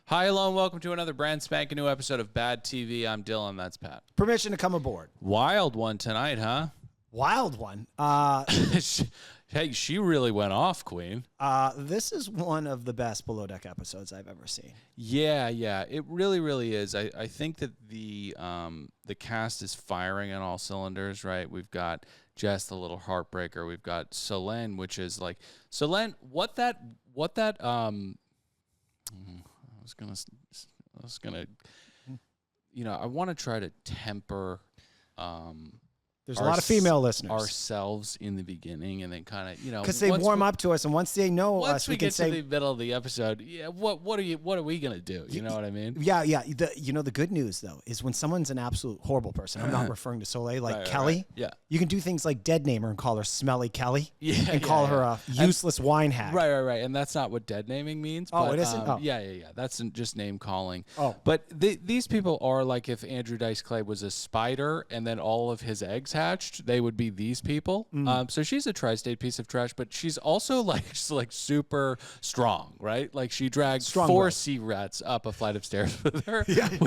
Hi, hello, and welcome to another brand spanking new episode of Bad TV. I'm Dylan, that's Pat. Permission to come aboard. Wild one tonight, huh? Wild one. Hey, she really went off, Queen. This is one of the best Below Deck episodes I've ever seen. Yeah, it really, really is. I think that the cast is firing on all cylinders, right? We've got Jess, the little heartbreaker. We've got Solène, which is like Solène. I was gonna, I want to try to temper. There's a lot of female listeners. Ourselves in the beginning, and then kind of, because they warm up to us, and once they know us, we can get say, to the middle of the episode, yeah, what are we gonna do? You know what I mean? Yeah. The good news though is when someone's an absolute horrible person. I'm not referring to Soleil, like Kelly. Right. Yeah, you can do things like dead name her and call her Smelly Kelly. And call her a useless wine hag. Right. And that's not what dead naming means. Oh, but, it isn't. Yeah. That's just name calling. Oh, but these people are like if Andrew Dice Clay was a spider and then all of his eggs hatched, they would be these people. So she's a tri-state piece of trash, but she's also like super strong, right? Like she dragged four sea rats up a flight of stairs with her,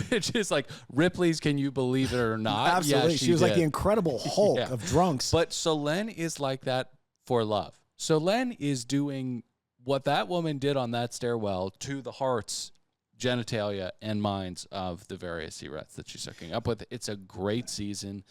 which is like Ripley's Can You Believe It or Not? Absolutely. Yeah, she was like the Incredible Hulk of drunks. But Solène is like that for love. Solène is doing what that woman did on that stairwell to the hearts, genitalia, and minds of the various sea rats that she's hooking up with. It's a great season.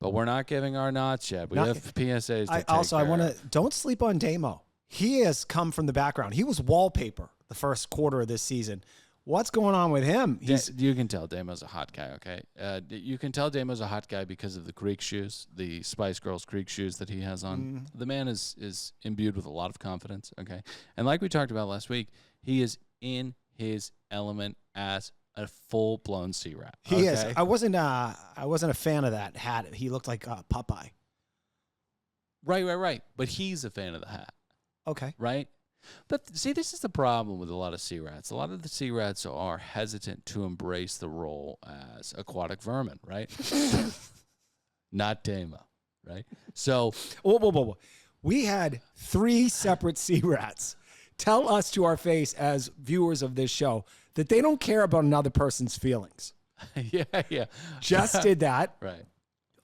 But we're not giving our knots yet. We have PSAs to take I want to, don't sleep on Damo. He has come from the background. He was wallpaper the first quarter of this season. What's going on with him? You can tell Damo's a hot guy, okay? You can tell Damo's a hot guy because of the Creek shoes, the Spice Girls Creek shoes that he has on. The man is imbued with a lot of confidence, okay? And like we talked about last week, he is in his element as a full-blown sea rat. He is. I wasn't a fan of that hat. He looked like Popeye. Right. But he's a fan of the hat. Okay. Right? But see, this is the problem with a lot of sea rats. A lot of the sea rats are hesitant to embrace the role as aquatic vermin, right? Not Damo, right? So, whoa. We had 3 separate sea rats tell us to our face as viewers of this show that they don't care about another person's feelings. Yeah. Jess did that. Right.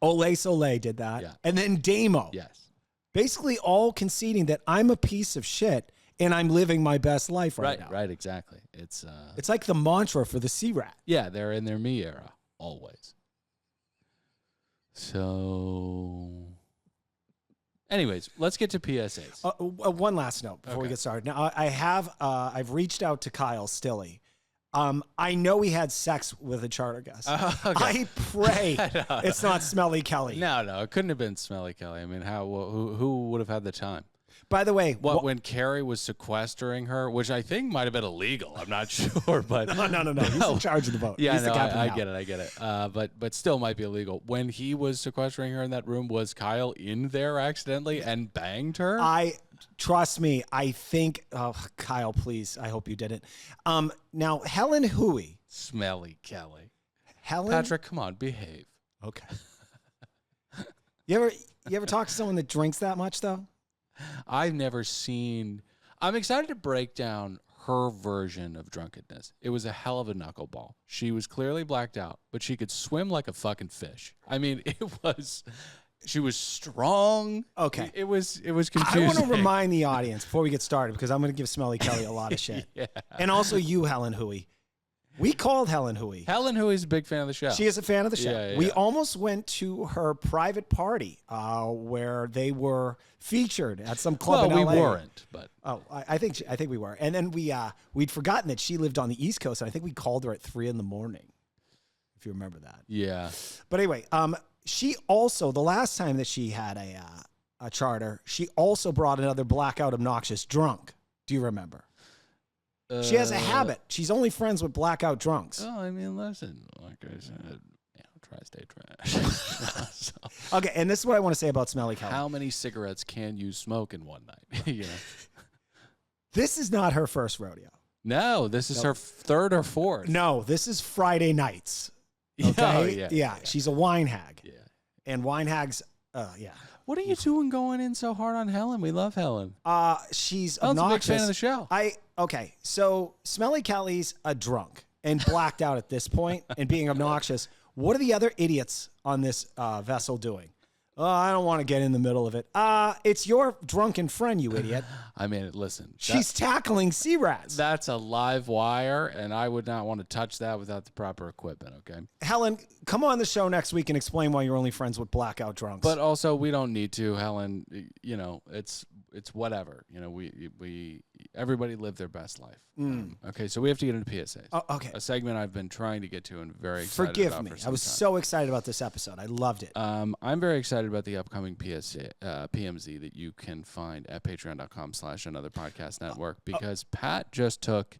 Olay Soleil did that. Yeah. And then Damo. Yes. Basically all conceding that I'm a piece of shit and I'm living my best life right now. Right, exactly. It's like the mantra for the sea rat. Yeah, they're in their me era, always. So, anyways, let's get to PSAs. One last note before we get started. Now, I've reached out to Kyle Stilley. I know he had sex with a charter guest. Okay. I pray it's not Smelly Kelly. No, it couldn't have been Smelly Kelly. I mean, who would have had the time? By the way, when Kerry was sequestering her, which I think might have been illegal. I'm not sure, but no. He's in charge of the boat. Yeah, He's the captain I get it. But still might be illegal. When he was sequestering her in that room, was Kyle in there accidentally and banged her? Trust me. I think. Oh, Kyle, please. I hope you didn't. Now Helen Hui, Smelly Kelly. Helen. Patrick, come on, behave. Okay. You ever talk to someone that drinks that much though? I've never seen. I'm excited to break down her version of drunkenness. It was a hell of a knuckleball. She was clearly blacked out, but she could swim like a fucking fish. I mean, she was strong. Okay. It was confusing. I want to remind the audience before we get started, because I'm going to give Smelly Kelly a lot of shit. Yeah. And also you, Helen Hui. We called Helen Hui. Helen Hui's a big fan of the show. She is a fan of the show. Yeah. We almost went to her private party where they were featured at some club in LA. We weren't, but I think we were. And then we'd forgotten that she lived on the East Coast, and I think we called her at 3 a.m, if you remember that. Yeah. But anyway, she also, the last time that she had a charter, she also brought another blackout obnoxious drunk. Do you remember? She has a habit. She's only friends with blackout drunks. Oh, I mean, listen, like I said, tri-state trash. Okay, and this is what I want to say about Smelly Kelly. How many cigarettes can you smoke in one night? This is not her first rodeo. No, this is her 3rd or 4th. No, this is Friday nights. Okay? Yeah. She's a wine hag. Yeah. And wine hags, What are you doing going in so hard on Helen? We love Helen. She's Helen's obnoxious. a big fan of the show. Okay, so Smelly Kelly's a drunk and blacked out at this point and being obnoxious. What are the other idiots on this vessel doing? Oh, I don't want to get in the middle of it. It's your drunken friend, you idiot. I mean, listen. She's tackling sea rats. That's a live wire, and I would not want to touch that without the proper equipment, okay? Helen, come on the show next week and explain why you're only friends with blackout drunks. But also, we don't need to, Helen. You know, it's whatever. You know, we everybody live their best life. Okay, so we have to get into PSAs. Oh, okay. A segment I've been trying to get to and very excited Forgive about me. for some I was time. so excited about this episode. I loved it. I'm very excited about the upcoming PMZ that you can find at patreon.com/anotherpodcastnetwork because Pat just took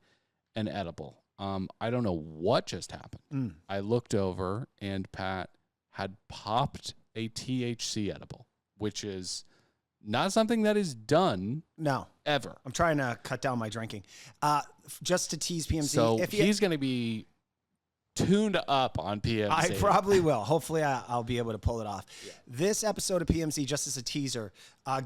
an edible. I don't know what just happened. I looked over and Pat had popped a THC edible, which is not something that is done ever. I'm trying to cut down my drinking. Just to tease PMZ. So he's going to be tuned up on PMZ. I probably will. Hopefully I'll be able to pull it off. Yeah. This episode of PMZ, just as a teaser,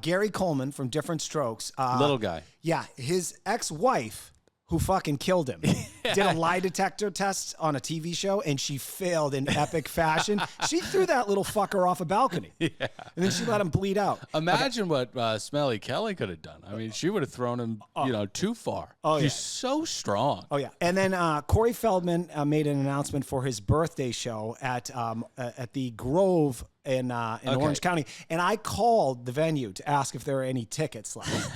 Gary Coleman from Different Strokes. Little guy. Yeah. His ex-wife, who fucking killed him, did a lie detector test on a TV show, and she failed in epic fashion. She threw that little fucker off a balcony. Yeah. And then she let him bleed out. Imagine what Smelly Kelly could have done. I mean, she would have thrown him, too far. Oh, She's so strong. Oh, yeah. And then Corey Feldman made an announcement for his birthday show at the Grove in Orange County. And I called the venue to ask if there were any tickets left.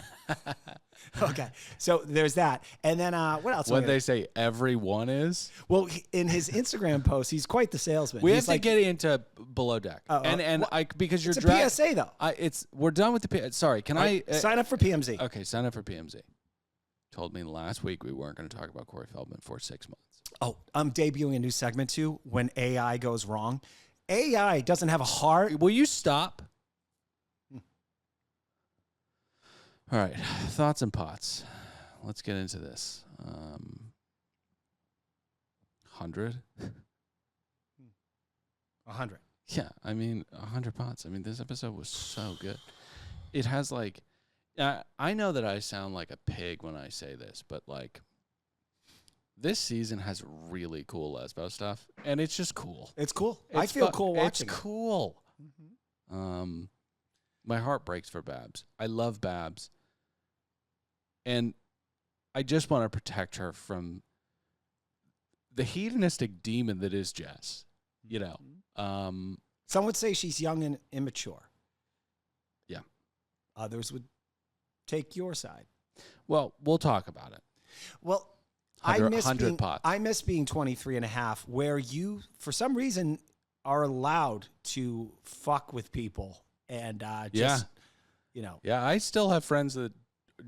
Okay, so there's that, and then what else? What they say, everyone is. Well, in his Instagram post, he's quite the salesman. We have to get into Below Deck, because you're it's a PSA though. We're done with the. Sorry, can I sign up for PMZ? Okay, sign up for PMZ. Told me last week we weren't going to talk about Corey Feldman for 6 months. Oh, I'm debuting a new segment too. When AI goes wrong, AI doesn't have a heart. Will you stop? All right, thoughts and pots. Let's get into this. 100? 100. Yeah, I mean, 100 pots. I mean, this episode was so good. It has like, I know that I sound like a pig when I say this, but like, this season has really cool lesbo stuff, and it's just cool. It's cool. I feel cool watching. It's cool. Mm-hmm. My heart breaks for Babs. I love Babs. And I just want to protect her from the hedonistic demon that is Jess. You know. Some would say she's young and immature. Yeah. Others would take your side. Well, we'll talk about it. Well, I miss being 23 and a half, where you, for some reason, are allowed to fuck with people and Yeah, I still have friends that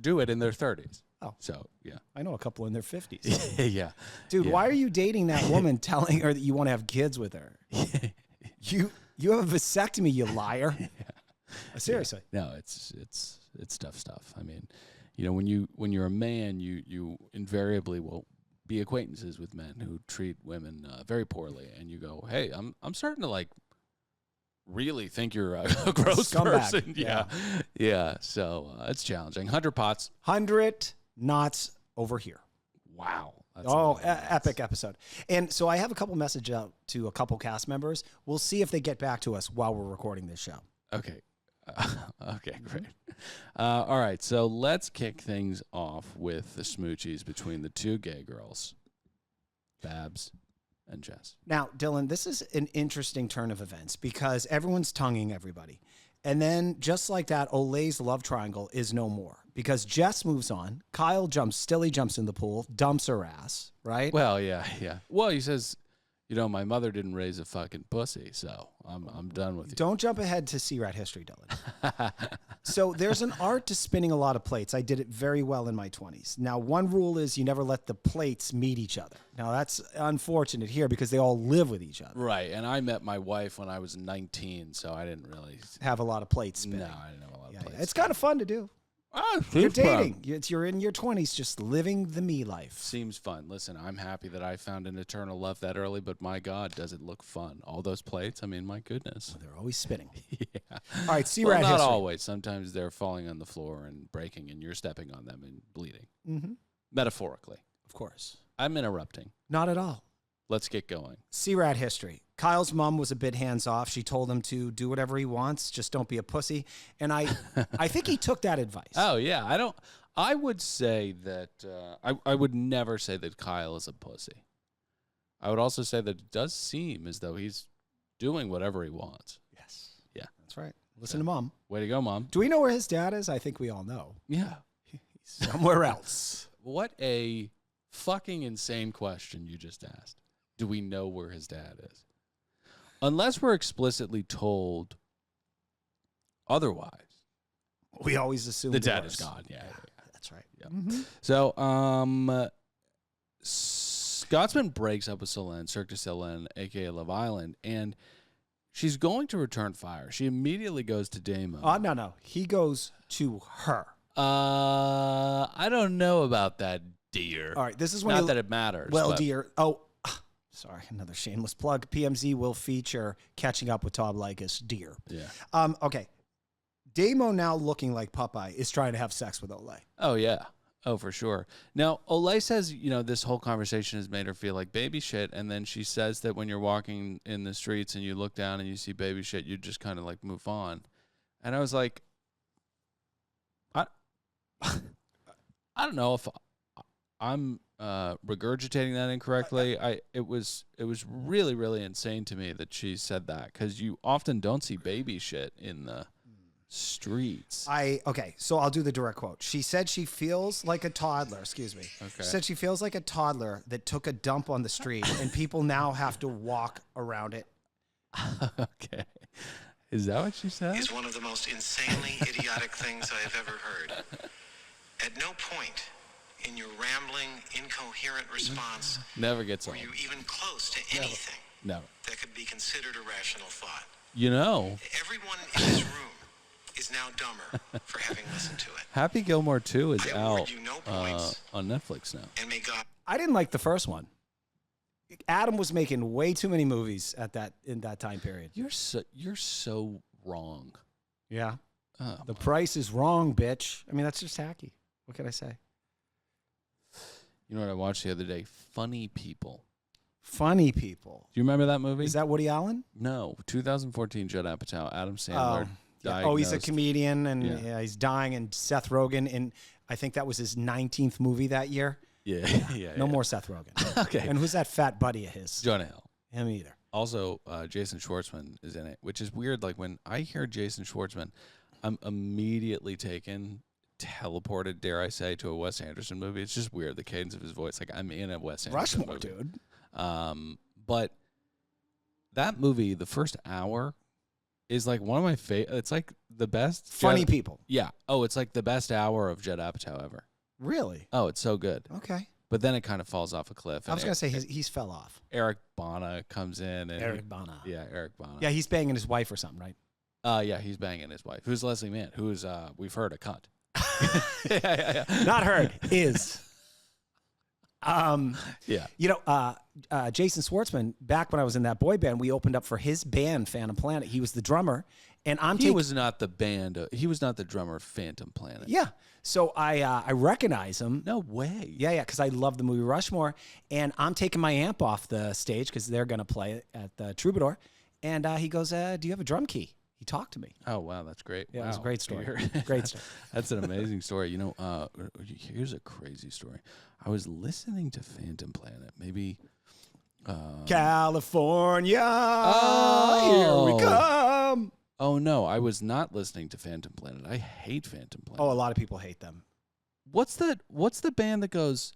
do it in their 30s. Oh. So, yeah. I know a couple in their 50s. Yeah. Dude, yeah. Why are you dating that woman telling her that you want to have kids with her? You have a vasectomy, you liar. Yeah. Seriously. Yeah. No, it's tough stuff. I mean, when you're a man, you invariably will be acquaintances with men who treat women very poorly, and you go, "Hey, I'm starting to like really think you're a gross scumbag. Person." Yeah. So it's challenging. 100 pots, 100 knots over here. Wow. Epic episode. And so I have a couple messages out to a couple cast members. We'll see if they get back to us while we're recording this show. Okay. Okay, great. All right, so let's kick things off with the smoochies between the two gay girls, Babs and Jess. Now, Dylan, this is an interesting turn of events because everyone's tonguing everybody. And then just like that, Olay's love triangle is no more because Jess moves on. Kyle Stilly jumps in the pool, dumps her ass, right? Well, yeah. Well, he says, my mother didn't raise a fucking pussy, so I'm done with you. Don't jump ahead to Sea Rat history, Dylan. So there's an art to spinning a lot of plates. I did it very well in my 20s. Now, one rule is you never let the plates meet each other. Now, that's unfortunate here because they all live with each other. Right, and I met my wife when I was 19, so I didn't really have a lot of plates spinning. No, I didn't have a lot of plates. It's kind of fun to do. You're dating. You're in your 20s, just living the me life. Seems fun. Listen, I'm happy that I found an eternal love that early, but my God, does it look fun? All those plates, I mean, my goodness. They're always spinning. Yeah. All right, C-Rat not history. always. Sometimes they're falling on the floor and breaking, and you're stepping on them and bleeding. Mm-hmm. Metaphorically. Of course. I'm interrupting. Not at all. Let's get going. C-Rat history. Kyle's mom was a bit hands-off. She told him to do whatever he wants, just don't be a pussy. And I think he took that advice. Oh, yeah. I would say that, I would never say that Kyle is a pussy. I would also say that it does seem as though he's doing whatever he wants. Yes. Yeah. That's right. Listen to Mom. Way to go, Mom. Do we know where his dad is? I think we all know. Yeah. He's somewhere else. What a fucking insane question you just asked. Do we know where his dad is? Unless we're explicitly told otherwise. We always assume The dad is gone. Yeah. That's right. Yeah. Mm-hmm. So, Scotsman breaks up with Selene, Cirque du Soleil, a.k.a. Love Island, and she's going to return fire. She immediately goes to Damo. No. He goes to her. I don't know about that, dear. All right, this is when Not that it matters. Well, but dear. Oh, sorry, another shameless plug. PMZ will feature Catching Up with Tom Likas, dear. Yeah. Okay. Damo, now looking like Popeye, is trying to have sex with Olay. Oh, yeah. Oh, for sure. Now, Olay says, this whole conversation has made her feel like baby shit. And then she says that when you're walking in the streets and you look down and you see baby shit, you just kind of like move on. And I was like, I don't know if I'm regurgitating that incorrectly. It was really, really insane to me that she said that, because you often don't see baby shit in the streets. Okay, so I'll do the direct quote. She said she feels like a toddler. Excuse me. Okay. She said she feels like a toddler that took a dump on the street, and people now have to walk around it. Okay. Is that what she said? Is one of the most insanely idiotic things I have ever heard. At no point in your rambling, incoherent response Never gets were old. you even close to anything No. that could be considered a rational thought. Everyone in this room is now dumber for having listened to it. Happy Gilmore 2 is I award out you no points. on Netflix now. And may God... I didn't like the first one. Adam was making way too many movies in that time period. You're so wrong. Yeah. Oh, The price is wrong, bitch. I mean, that's just hacky. What can I say? you know what I watched the other day? Funny People. Funny People. Do you remember that movie? Is that Woody Allen? No, 2014 Judd Apatow, Adam Sandler. Yeah. Oh, he's a diagnosed- comedian, and Yeah. he's dying, and Seth Rogen, and I think that was his 19th movie that year. Yeah, yeah. No more Seth Rogen. Okay. And who's that fat buddy of his? Jonah Hill. Him either. Also, Jason Schwartzman is in it, which is weird. Like, when I hear Jason Schwartzman, I'm immediately teleported, dare I say, to a Wes Anderson movie. It's just weird, the cadence of his voice. Like, I'm in a Wes Anderson Rushmore, movie. dude. But that movie, the first hour, is like one of my favorite. It's like the best. Funny People. Yeah. Oh, it's like the best hour of Judd Apatow ever. Really? Oh, it's so good. Okay. But then it kind of falls off a cliff. I was going to say he's fell off. Eric Bana comes in. And Eric Bana. Yeah, Eric Bana. Yeah, he's banging his wife or something, right? Yeah, he's banging his wife. Who's Leslie Mann? Who's, we've heard, a cunt. Yeah. Not heard. Is. Yeah. Jason Schwartzman, back when I was in that boy band, we opened up for his band, Phantom Planet. He was the drummer. And He was not the band. He was not the drummer of Phantom Planet. Yeah. So I recognize him. No way. Yeah, because I love the movie Rushmore. And I'm taking my amp off the stage because they're going to play it at the Troubadour. And he goes, do you have a drum key? He talked to me. Oh, wow. That's great. Yeah, wow. it was a great story. Great story. That's an amazing story. Here's a crazy story. I was listening to Phantom Planet, maybe. California, here we come. Oh, no. I was not listening to Phantom Planet. I hate Phantom Planet. Oh, a lot of people hate them. What's the band that goes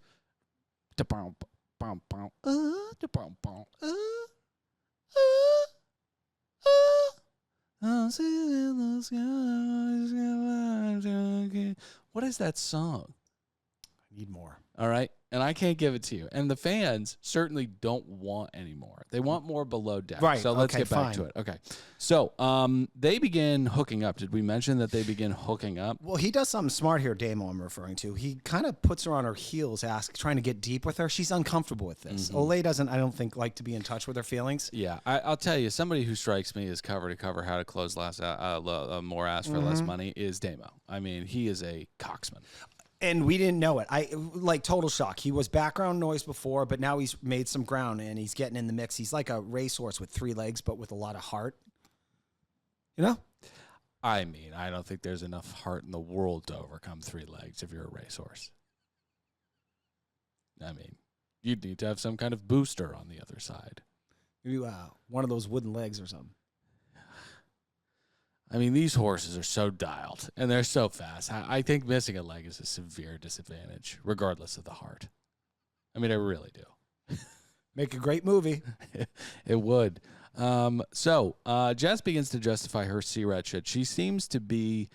what is that song? I need more. All right. and I can't give it to you. And the fans certainly don't want any more. They want more below deck. Right. So let's Okay, get back fine. to it. Okay. So they begin hooking up. Did we mention that they begin hooking up? Well, he does something smart here, Damo I'm referring to. He kind of puts her on her heels, trying to get deep with her. She's uncomfortable with this. Olay doesn't, I don't think, like to be in touch with her feelings. Yeah, I'll tell you, somebody who strikes me as cover to cover how to close more ass for less money is Damo. I mean, he is a coxman. And we didn't know it. Like total shock. He was background noise before, but now he's made some ground and he's getting in the mix. He's like a racehorse with 3 legs, but with a lot of heart. You know? I mean, I don't think there's enough heart in the world to overcome 3 legs if you're a racehorse. I mean, you'd need to have some kind of booster on the other side. Maybe one of those wooden legs or something. I mean, these horses are so dialed, and they're so fast. I think missing a leg is a severe disadvantage, regardless of the heart. I mean, I really do. Make a great movie. It would. So Jess begins to justify her C-Rat shit. She seems to be,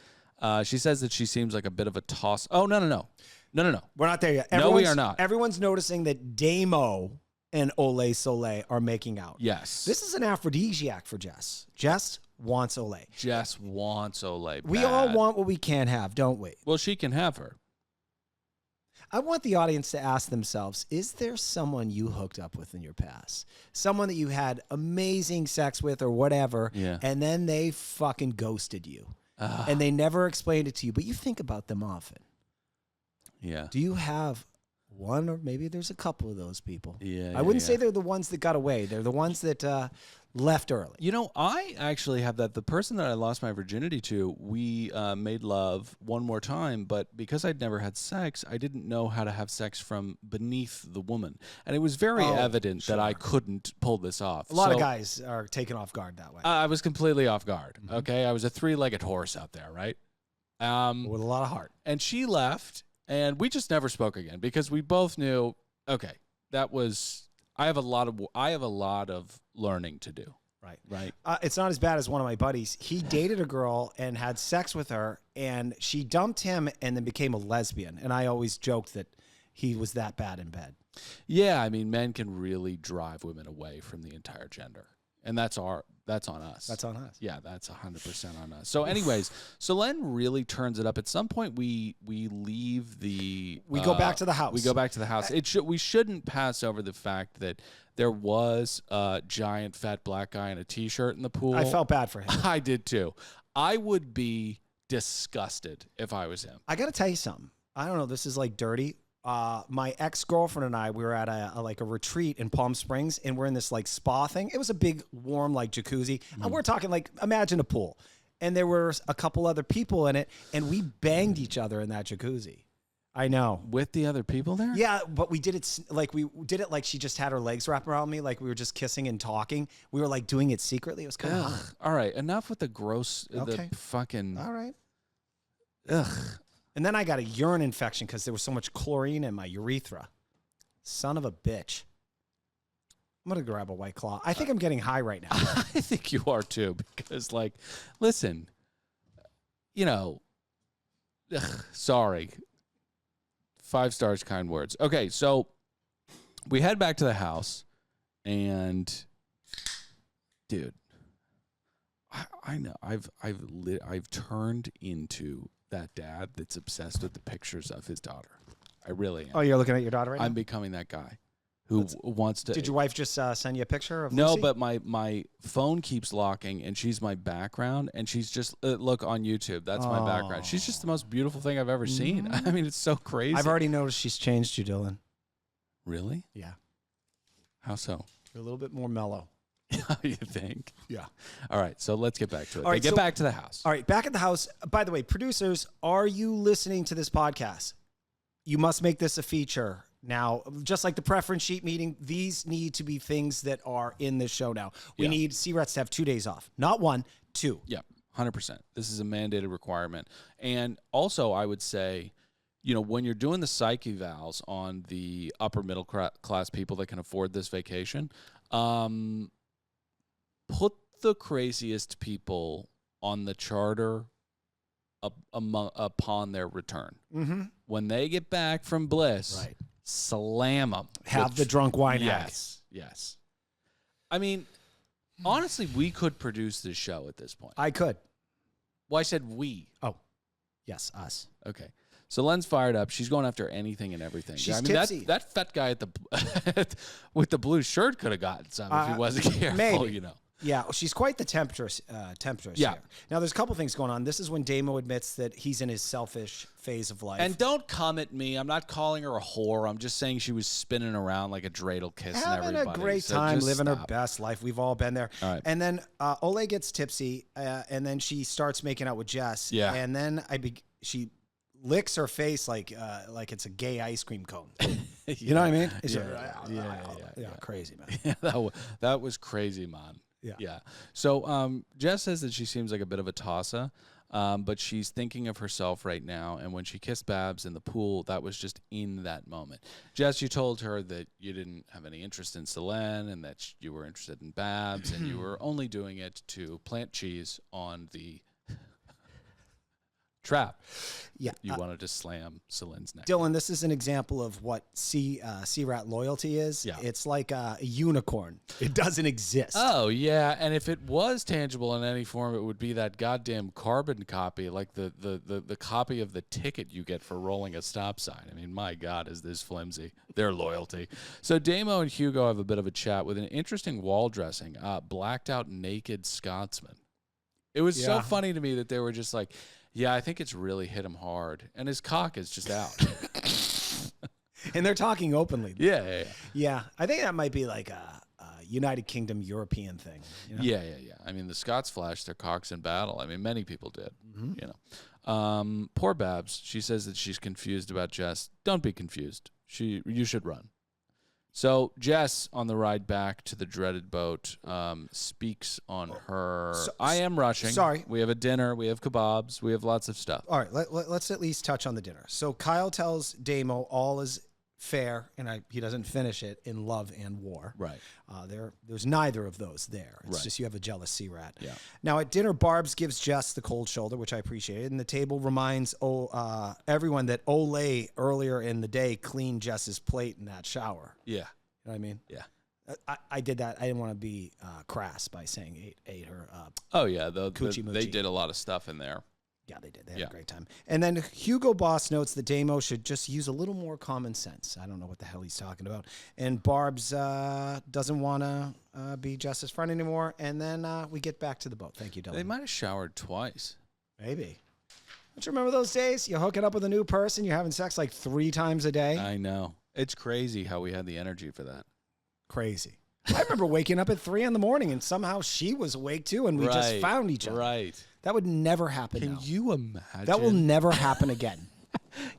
she says that she seems like a bit of a toss. Oh, no. We're not there yet. No, we are not. Everyone's noticing that Damo and Olay Soleil are making out. Yes. This is an aphrodisiac for Jess. Jess wants Olay. Jess wants Olay We bad. all want what we can't have, don't we? Well, she can have her. I want the audience to ask themselves, is there someone you hooked up with in your past? Someone that you had amazing sex with or whatever, Yeah. and then they fucking ghosted you. And they never explained it to you, but you think about them often. Yeah. Do you have one, or maybe there's a couple of those people? Yeah. I wouldn't say they're the ones that got away. They're the ones that left early. You know, I actually have that. The person that I lost my virginity to, we made love one more time, but because I'd never had sex, I didn't know how to have sex from beneath the woman. And it was very evident that I couldn't pull this off. A lot of guys are taken off guard that way. I was completely off guard, okay? I was a 3-legged horse out there, right? With a lot of heart. And she left, and we just never spoke again because we both knew, okay, that was... I have a lot of learning to do. Right. It's not as bad as one of my buddies. He dated a girl and had sex with her, and she dumped him and then became a lesbian. And I always joked that he was that bad in bed. Yeah, I mean, men can really drive women away from the entire gender. And that's on us. That's on us. Yeah, that's 100% on us. So anyways, so Len really turns it up. At some point, we leave the... We go back to the house. We go back to the house. We shouldn't pass over the fact that there was a giant fat black guy in a T-shirt in the pool. I felt bad for him. I did too. I would be disgusted if I was him. I got to tell you something. I don't know. This is like dirty. My ex-girlfriend and I, we were at a retreat in Palm Springs, and we're in this like spa thing. It was a big, warm, like jacuzzi. And we're talking like, imagine a pool. And there were a couple other people in it, and we banged each other in that jacuzzi. I know. With the other people there? Yeah, but we did it like she just had her legs wrapped around me, like we were just kissing and talking. We were like doing it secretly. It was kind of hot. All right, enough with the gross, Okay. the fucking... All right. Ugh. And then I got a urine infection because there was so much chlorine in my urethra. Son of a bitch. I'm going to grab a White Claw. I think I'm getting high right now. I think you are too, because, like, listen, sorry. 5 stars, kind words. Okay, so we head back to the house, and, dude, I know I've turned into that dad that's obsessed with the pictures of his daughter. I really am. Oh, you're looking at your daughter right I'm now? becoming that guy who wants to. Did your wife just send you a picture of No, Lucy? but my phone keeps locking, and she's my background, and she's just look on YouTube. That's my background. She's just the most beautiful thing I've ever seen. I mean, it's so crazy. I've already noticed she's changed you, Dylan. Really? Yeah. How so? You're a little bit more mellow. You think? Yeah. All right, so let's get back to it. All right, Get so- back to the house. All right, back at the house. By the way, producers, are you listening to this podcast? You must make this a feature. Now, just like the preference sheet meeting, these need to be things that are in this show now. We need C-Rats to have 2 days off. Not 1, 2. Yeah, 100%. This is a mandated requirement. And also, I would say, when you're doing the psych evals on the upper middle class people that can afford this vacation, put the craziest people on the charter upon their return. Mm-hmm. When they get back from Bliss, Right. slam them. Have the drunk wine hack. Yes. I mean, honestly, we could produce this show at this point. I could. Well, I said we. Oh, yes, us. Okay. So Len's fired up. She's going after anything and everything. She's I mean, tipsy. that fat guy at the with the blue shirt could have gotten some if he wasn't careful, maybe. you know. Yeah, she's quite the temptress Yeah. here. Now, there's a couple things going on. This is when Damo admits that he's in his selfish phase of life. And don't come at me. I'm not calling her a whore. I'm just saying she was spinning around like a dreidel kissing having everybody. a great So time, just living her stop. best life. We've all been there. All right. And then Ole gets tipsy, and then she starts making out with Jess. Yeah. And then she licks her face like it's a gay ice cream cone. You know what I mean? It's Yeah, crazy, man. that was crazy, man. Yeah. So Jess says that she seems like a bit of a tosser, but she's thinking of herself right now. And when she kissed Babs in the pool, that was just in that moment. Jess, you told her that you didn't have any interest in Selene and that you were interested in Babs, and you were only doing it to plant cheese on the trap. Yeah. You wanted to slam Celine's neck. Dylan, this is an example of what sea rat loyalty is. Yeah. It's like a unicorn. It doesn't exist. Oh, yeah. And if it was tangible in any form, it would be that goddamn carbon copy, like the copy of the ticket you get for rolling a stop sign. I mean, my God, is this flimsy. Their loyalty. So Damo and Hugo have a bit of a chat with an interesting wall dressing, blacked out naked Scotsman. It was so funny to me that they were just like, yeah, I think it's really hit him hard. And his cock is just out. And they're talking openly. Yeah. Yeah, I think that might be like a United Kingdom European thing. You know? Yeah. I mean, the Scots flashed their cocks in battle. I mean, many people did. You know, poor Babs. She says that she's confused about Jess. Don't be confused. You should run. So Jess, on the ride back to the dreaded boat, speaks on her. I am rushing. Sorry. We have a dinner. We have kebabs. We have lots of stuff. All right, let's at least touch on the dinner. So Kyle tells Damo all is fair, and he doesn't finish it in love and war. Right. There's neither of those there. It's Right. just you have a jealous sea rat. Yeah. Now at dinner, Barb's gives Jess the cold shoulder, which I appreciated, and the table reminds everyone that Ole earlier in the day cleaned Jess's plate in that shower. Yeah. You know what I mean? Yeah. I did that. I didn't want to be crass by saying ate her. Oh, yeah. Coochie They moochie. did a lot of stuff in there. Yeah, they did. They had a great time. And then Hugo Boss notes that Damo should just use a little more common sense. I don't know what the hell he's talking about. And Barb's doesn't want to be Jess's friend anymore. And then we get back to the boat. Thank you, Dylan. They might have showered twice. Maybe. Don't you remember those days? You're hooking up with a new person. You're having sex like 3 times a day. I know. It's crazy how we had the energy for that. Crazy. I remember waking up at 3 in the morning and somehow she was awake too and we just found each other. Right. That would never happen Can now. you imagine? That will never happen again.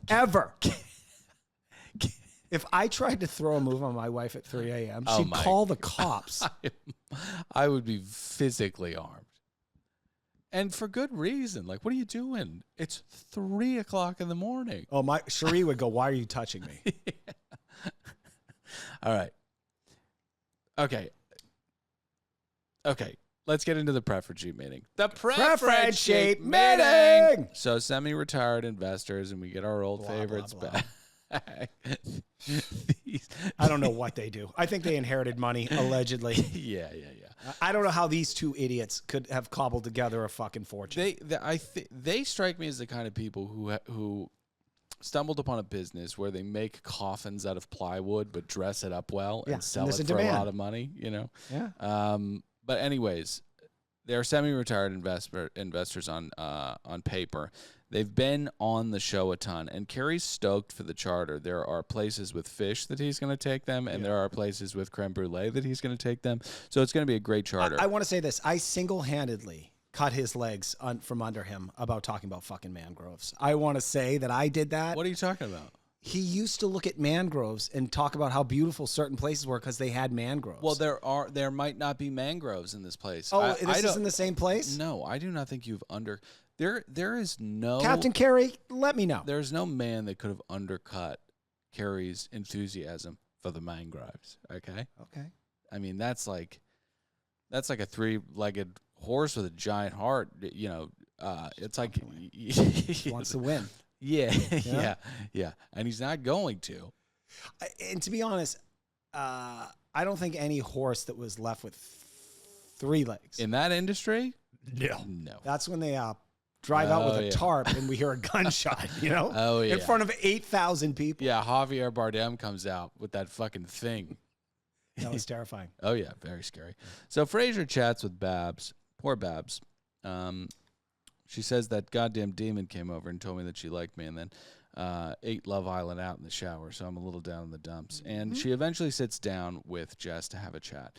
Ever. If I tried to throw a move on my wife at 3 a.m., she'd call the cops. I would be physically armed. And for good reason. Like, what are you doing? It's 3 o'clock in the morning. Oh, Cherie would go, why are you touching me? All right. Okay. Let's get into the preference sheet meeting. The preference sheet meeting. So semi-retired investors, and we get our old favorites back. I don't know what they do. I think they inherited money, allegedly. Yeah. I don't know how these two idiots could have cobbled together a fucking fortune. They strike me as the kind of people who stumbled upon a business where they make coffins out of plywood but dress it up well and sell it for a lot of money, you know? Yeah. But anyways, they're semi-retired investors on paper. They've been on the show a ton, and Kerry's stoked for the charter. There are places with fish that he's going to take them, and there are places with creme brulee that he's going to take them. So it's going to be a great charter. I want to say this. I single-handedly cut his legs from under him about talking about fucking mangroves. I want to say that I did that. What are you talking about? He used to look at mangroves and talk about how beautiful certain places were because they had mangroves. Well, there might not be mangroves in this place. Oh, this is in the same place? No, I do not think you've There is no Captain Kerry, let me know. There's no man that could have undercut Kerry's enthusiasm for the mangroves. Okay. I mean, that's like a 3-legged horse with a giant heart. You know, it's like he wants to win. Yeah. And he's not going to. And to be honest, I don't think any horse that was left with 3 legs. In that industry? No. No. That's when they drive out with a tarp and we hear a gunshot, Oh, yeah. in front of 8,000 people. Yeah, Javier Bardem comes out with that fucking thing. That was terrifying. Oh, yeah, very scary. So Frasier chats with Babs. Poor Babs. She says that goddamn demon came over and told me that she liked me and then ate Love Island out in the shower, so I'm a little down in the dumps. And she eventually sits down with Jess to have a chat.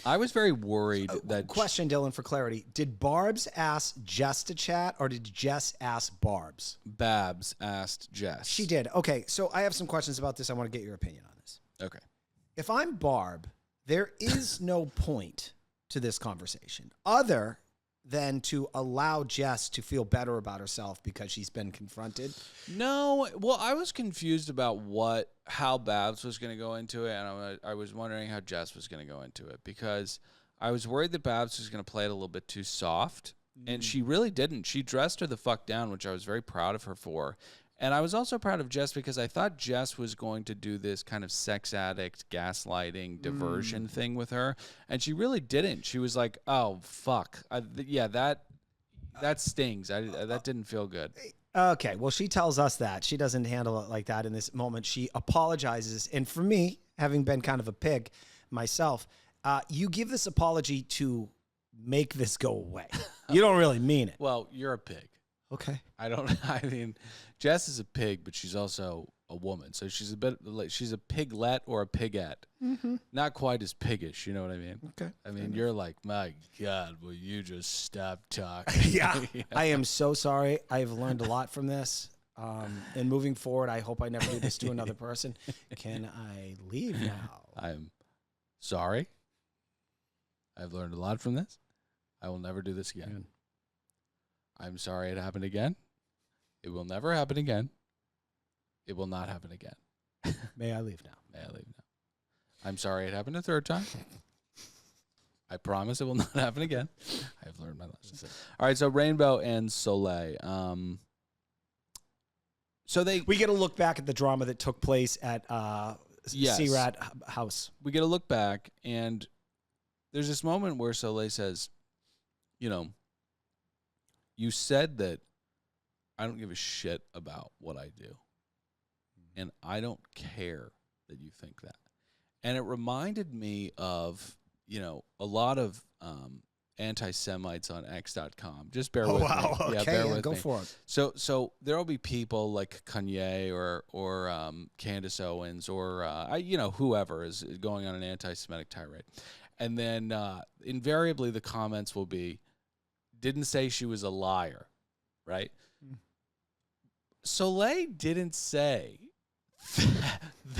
I was very worried that... Question, Dylan, for clarity. Did Barbs ask Jess to chat, or did Jess ask Barbs? Babs asked Jess. She did. Okay, so I have some questions about this. I want to get your opinion on this. Okay. If I'm Barb, there is no point to this conversation other than to allow Jess to feel better about herself because she's been confronted. No, well, I was confused about how Babs was going to go into it, and I was wondering how Jess was going to go into it because I was worried that Babs was going to play it a little bit too soft, and she really didn't. She dressed her the fuck down, which I was very proud of her for. And I was also proud of Jess because I thought Jess was going to do this kind of sex addict, gaslighting, diversion thing with her. And she really didn't. She was like, oh, fuck. That stings. That didn't feel good. Okay, well, she tells us that. She doesn't handle it like that in this moment. She apologizes. And for me, having been kind of a pig myself, you give this apology to make this go away. You don't really mean it. Well, you're a pig. Okay. I mean, Jess is a pig, but she's also a woman. So she's she's a piglet or a pigette. Mm-hmm. Not quite as piggish, you know what I mean? Okay. I mean, you're like, my God, will you just stop talking? Yeah. I am so sorry. I've learned a lot from this. And moving forward, I hope I never do this to another person. Can I leave now? I'm sorry. I've learned a lot from this. I will never do this again. I'm sorry it happened again. It will never happen again. It will not happen again. May I leave now? May I leave now? I'm sorry it happened a third time. I promise it will not happen again. I've learned my lesson. All right, so Rainbow and Soleil. We get a look back at the drama that took place at Yes. C-Rat house. We get a look back, and there's this moment where Soleil says, you said that I don't give a shit about what I do. And I don't care that you think that. And it reminded me of, a lot of anti-Semites on X.com. Just bear with me. Okay, Yeah, bear with go me. for it. So there will be people like Kanye or Candace Owens or, whoever is going on an anti-Semitic tirade. And then invariably the comments will be, didn't say she was a liar, right? Soleil didn't say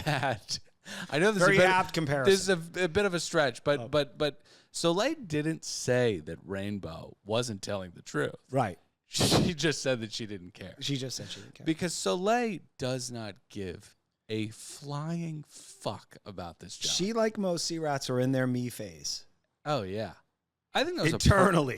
that. I know this Very is apt comparison. This is a bit of a stretch, but Soleil didn't say that Rainbow wasn't telling the truth. Right. She just said that she didn't care. She just said she didn't care. Because Soleil does not give a flying fuck about this job. She, like most C-Rats, are in their me phase. Oh, yeah. I think that was internally.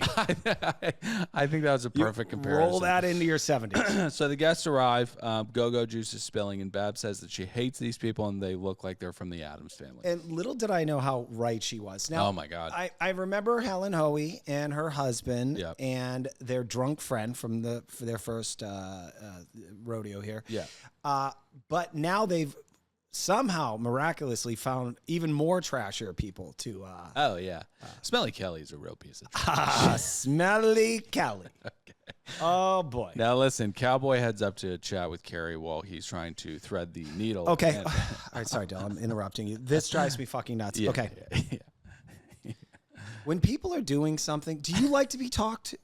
I think that was a perfect comparison. Roll that into your 70s. So the guests arrive. Go-Go juice is spilling, and Babs says that she hates these people, and they look like they're from the Addams family. And little did I know how right she was. Now, oh my God! I remember Helen Hoey and her husband Yep. and their drunk friend for their first rodeo here. Yeah. But now they've somehow miraculously found even more trashier people to. Oh yeah, Smelly Kelly's a real piece of trash. Smelly Kelly. Okay. Oh boy. Now listen, Cowboy heads up to chat with Kerry while he's trying to thread the needle. Okay. And- All right, sorry, Dylan. I'm interrupting you. This drives me fucking nuts. Yeah, okay. yeah. When people are doing something, do you like to be talked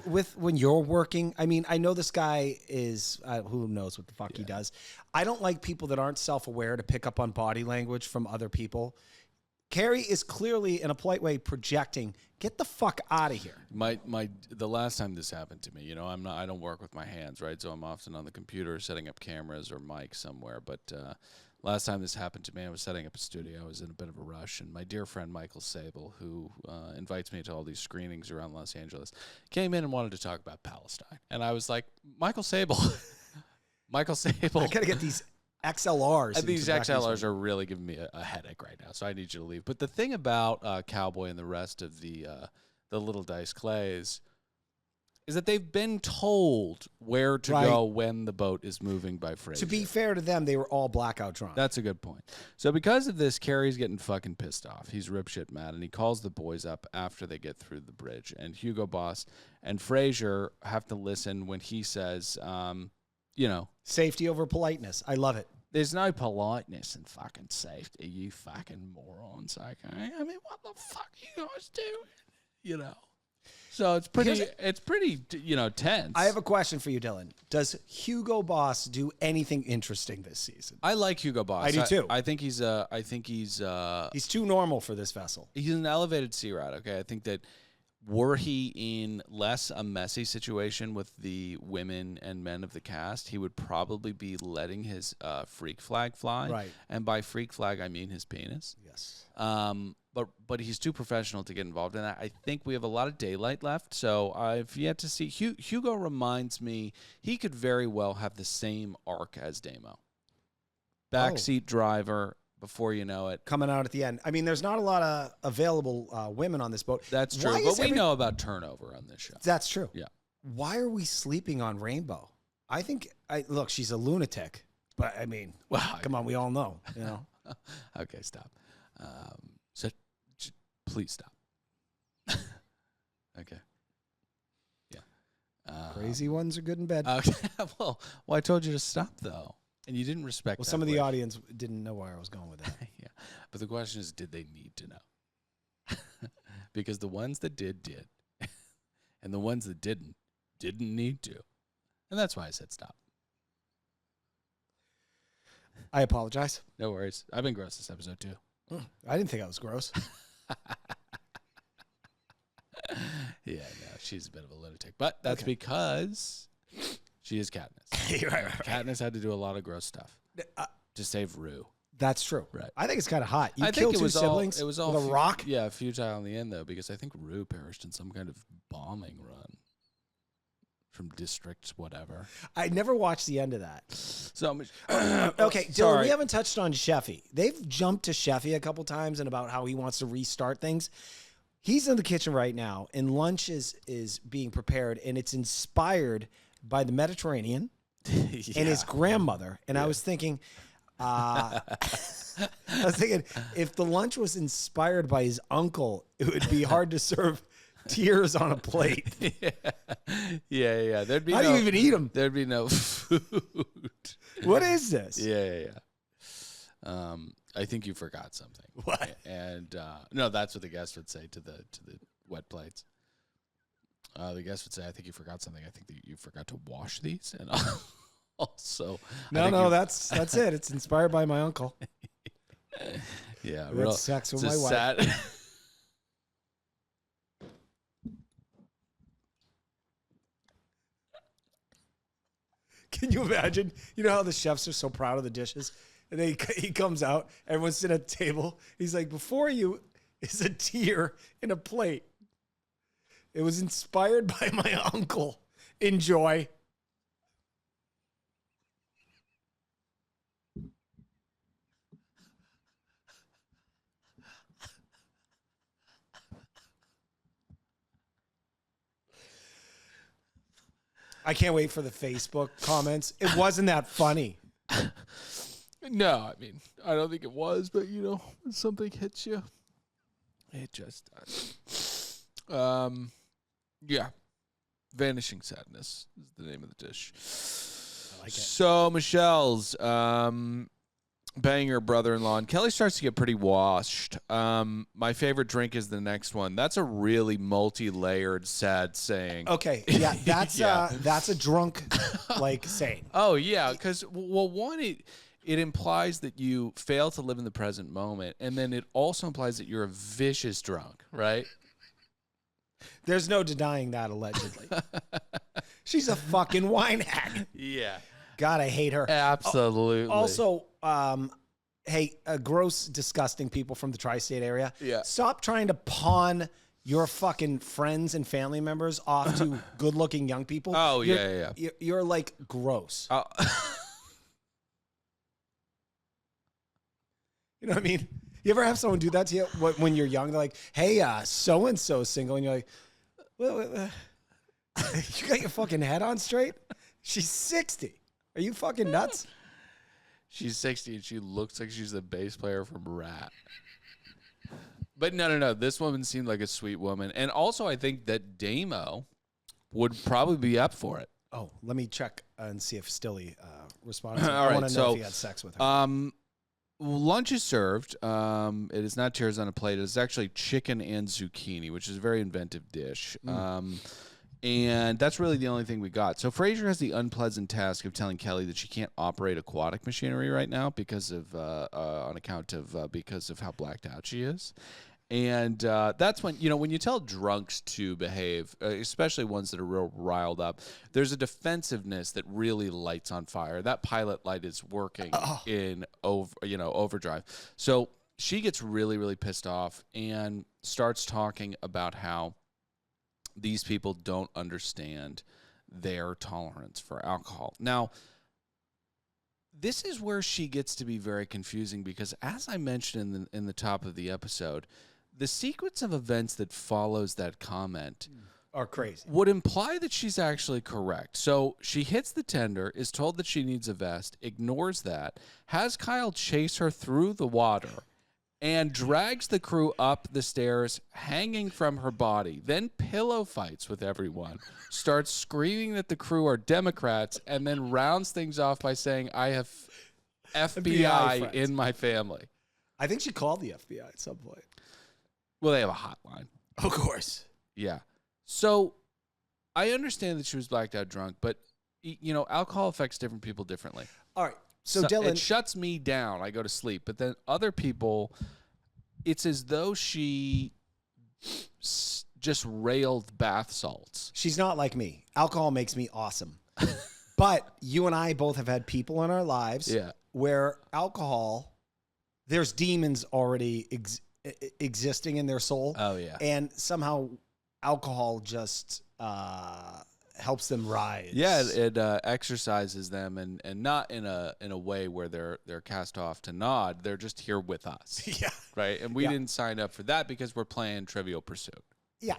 with when you're working? I mean, I know this guy is, who knows what the fuck he does. I don't like people that aren't self-aware to pick up on body language from other people. Kerry is clearly, in a polite way, projecting. Get the fuck out of here. The last time this happened to me, I don't work with my hands, right? So I'm often on the computer setting up cameras or mics somewhere. But last time this happened to me, I was setting up a studio. I was in a bit of a rush, and my dear friend Michael Sable, who invites me to all these screenings around Los Angeles, came in and wanted to talk about Palestine. And I was like, Michael Sable, I gotta get these XLRs. And these XLRs are really giving me a headache right now, so I need you to leave. But the thing about Cowboy and the rest of the Little Dice Clays is that they've been told where to go when the boat is moving by Fraser. To be fair to them, they were all blackout drunk. That's a good point. So because of this, Kerry's getting fucking pissed off. He's ripshit mad, and he calls the boys up after they get through the bridge. And Hugo Boss and Fraser have to listen when he says, safety over politeness. I love it. There's no politeness in fucking safety, you fucking morons, okay? I mean, what the fuck are you guys doing? So it's pretty tense. I have a question for you, Dylan. Does Hugo Boss do anything interesting this season? I like Hugo Boss. I do too. I think he's he's too normal for this vessel. He's an elevated sea rat. Okay, I think that were he in less a messy situation with the women and men of the cast, he would probably be letting his freak flag fly. Right. And by freak flag, I mean his penis. Yes. But he's too professional to get involved in that. I think we have a lot of daylight left, so I've yet to see. Hugo reminds me he could very well have the same arc as Damo. Backseat driver, before you know it. Coming out at the end. I mean, there's not a lot of available women on this boat. That's true, but we know about turnover on this show. That's true. Yeah. Why are we sleeping on Rainbow? I think, look, she's a lunatic, but I mean, come on, we all know, Okay, stop. So please stop. Okay. Yeah. Crazy ones are good in bed. Okay. well, I told you to stop though, and you didn't respect. Well, some of the audience didn't know where I was going with that. Yeah, but the question is, did they need to know? Because the ones that did, and the ones that didn't need to, and that's why I said stop. I apologize. No worries. I've been gross this episode too. I didn't think I was gross. Yeah, no, she's a bit of a lunatic, but that's because she is Katniss. right. Katniss had to do a lot of gross stuff to save Rue. That's true. Right. I think it's kind of hot. You I kill think two siblings it was all with a rock? Yeah, futile in the end, though, because I think Rue perished in some kind of bombing run from District whatever. I never watched the end of that. So okay, Dylan, sorry. we haven't touched on Sheffy. They've jumped to Sheffy a couple times and about how he wants to restart things. He's in the kitchen right now, and lunch is being prepared, and it's inspired by the Mediterranean and his grandmother. And I was thinking, if the lunch was inspired by his uncle, it would be hard to serve tears on a plate. Yeah. There'd be How do you even eat them? There'd be no food. What is this? Yeah. I think you forgot something. What? And no, that's what the guest would say to the wet plates. The guest would say, "I think you forgot something. I think that you forgot to wash these." And also, no, that's it. It's inspired by my uncle. Yeah, real sex with my wife. Can you imagine? You know how the chefs are so proud of the dishes? And he comes out, everyone's sitting at the table. He's like, before you is a tear in a plate. It was inspired by my uncle. Enjoy. I can't wait for the Facebook comments. It wasn't that funny. No, I mean, I don't think it was, but when something hits you, it just does. Yeah. Vanishing Sadness is the name of the dish. I like it. So Michelle's banging her brother-in-law, and Kelly starts to get pretty washed. My favorite drink is the next one. That's a really multi-layered sad saying. Okay, yeah, that's a drunk saying. Oh yeah, because one, it implies that you fail to live in the present moment, and then it also implies that you're a vicious drunk, right? There's no denying that, allegedly. She's a fucking wine hag. Yeah. God, I hate her. Absolutely. Also, hey, gross, disgusting people from the tri-state area. Yeah. Stop trying to pawn your fucking friends and family members off to good-looking young people. Oh, You're like gross. You know what I mean? You ever have someone do that to you when you're young? They're like, hey, so-and-so single. And you're like, well, you got your fucking head on straight? She's 60. Are you fucking nuts? She's 60 and she looks like she's the bass player from Rat. But no. This woman seemed like a sweet woman. And also, I think that Damo would probably be up for it. Oh, let me check and see if Stilly responded. All I right, want to know if he had sex with her. Lunch is served. It is not tears on a plate. It is actually chicken and zucchini, which is a very inventive dish. And that's really the only thing we got. So Frasier has the unpleasant task of telling Kelly that she can't operate aquatic machinery right now because of because of how blacked out she is. And that's when, when you tell drunks to behave, especially ones that are real riled up, there's a defensiveness that really lights on fire. That pilot light is working in overdrive. So she gets really, really pissed off and starts talking about how these people don't understand their tolerance for alcohol. Now, this is where she gets to be very confusing because, as I mentioned in the top of the episode, the sequence of events that follows that comment are crazy. Would imply that she's actually correct. So she hits the tender, is told that she needs a vest, ignores that, has Kyle chase her through the water, and drags the crew up the stairs hanging from her body, then pillow fights with everyone, starts screaming that the crew are Democrats, and then rounds things off by saying, I have FBI in my family. I think she called the FBI at some point. Well, they have a hotline. Of course. Yeah. So I understand that she was blacked out drunk, but, alcohol affects different people differently. All right. So Dylan, it shuts me down. I go to sleep. But then other people, it's as though she just railed bath salts. She's not like me. Alcohol makes me awesome. But you and I both have had people in our lives where alcohol, there's demons already existing in their soul. Oh, yeah. And somehow alcohol just helps them rise. Yeah, it exercises them, and not in a way where they're cast off to nod. They're just here with us. Yeah. Right? And we didn't sign up for that because we're playing Trivial Pursuit. Yeah.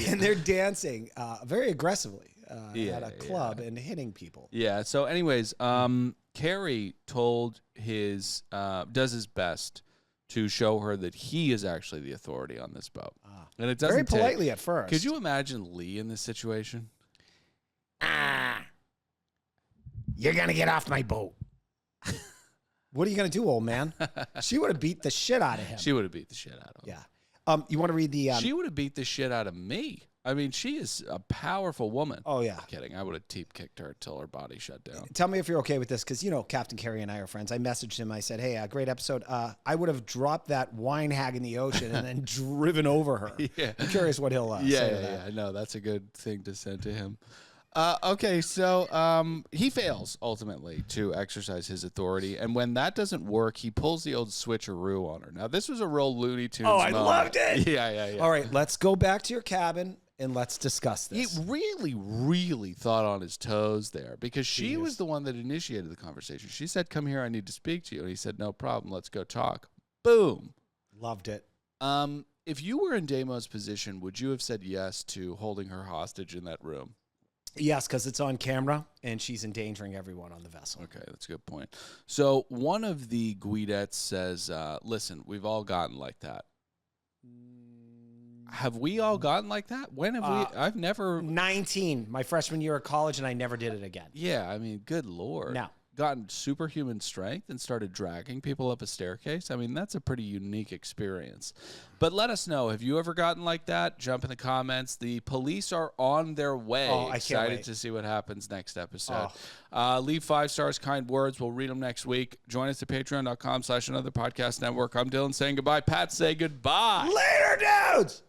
And they're dancing very aggressively at a club and hitting people. Yeah. So anyways, Kerry does his best to show her that he is actually the authority on this boat. And it doesn't very politely at first. Could you imagine Lee in this situation? You're going to get off my boat. What are you going to do, old man? She would have beat the shit out of him. She would have beat the shit out of him. Yeah. You want to read the... she would have beat the shit out of me. I mean, she is a powerful woman. Oh, yeah. I'm kidding. I would have teep-kicked her till her body shut down. Tell me if you're okay with this, because, Captain Kerry and I are friends. I messaged him. I said, hey, great episode. I would have dropped that wine hag in the ocean and then driven over her. Yeah. I'm curious what he'll say to that. Yeah. No, that's a good thing to send to him. Okay, so he fails, ultimately, to exercise his authority. And when that doesn't work, he pulls the old switcheroo on her. Now, this was a real Looney Tunes moment. Loved it. Yeah. All right, let's go back to your cabin and let's discuss this. He really, really thought on his toes there because she was the one that initiated the conversation. She said, come here, I need to speak to you. And he said, no problem, let's go talk. Boom. Loved it. If you were in Damo's position, would you have said yes to holding her hostage in that room? Yes, because it's on camera, and she's endangering everyone on the vessel. Okay, that's a good point. So one of the Guidettes says, listen, we've all gotten like that. Have we all gotten like that? When have we? I've never... 19, my freshman year of college, and I never did it again. Yeah, I mean, good Lord. No. Gotten superhuman strength and started dragging people up a staircase. I mean, that's a pretty unique experience. But let us know. Have you ever gotten like that? Jump in the comments. The police are on their way. Oh, I Excited can't wait to see what happens next episode. Leave 5 stars, kind words. We'll read them next week. Join us at patreon.com/anotherpodcastnetwork. I'm Dylan saying goodbye. Pat, say goodbye. Later, dudes!